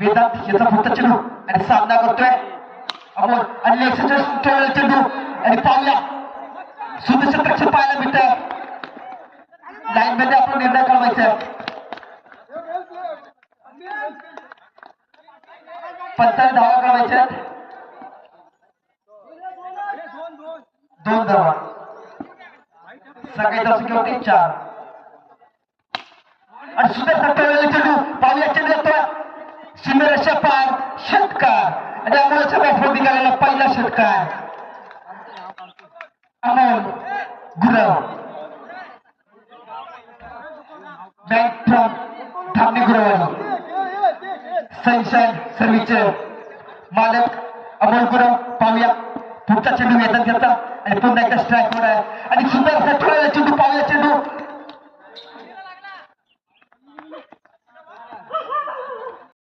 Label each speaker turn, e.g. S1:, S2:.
S1: वेदांत याचा पुढचा चेंडू आणि सामना करतोय अमोल आणि चेंडू आणि पावल्या सुंदर क्षेत्रक्षण पाहायला मिळत लाईन मध्ये आपण निर्णय कळवायचा 50 धावा कळवायच्या 2 धावा सगळे दस किंवा 4 आणि सुंदर सट्टावेळेला चेंडू पावल्या चेंडू येतोय सीमेरेषा पार षटकार आणि अमोलच्या बॅटवर निघालेला पहिला षटकार अमोल गुरव बँक फ्रॉम धामणी गुरवाली सनशाईन सर्व्हिसचे मालक अमोल गुरव पाहूया पुढचा चेंडू येतात त्याचा आणि पुन्हा एकदा स्ट्राईक वर आहे आणि सुंदर असा चेंडू पावल्या चेंडू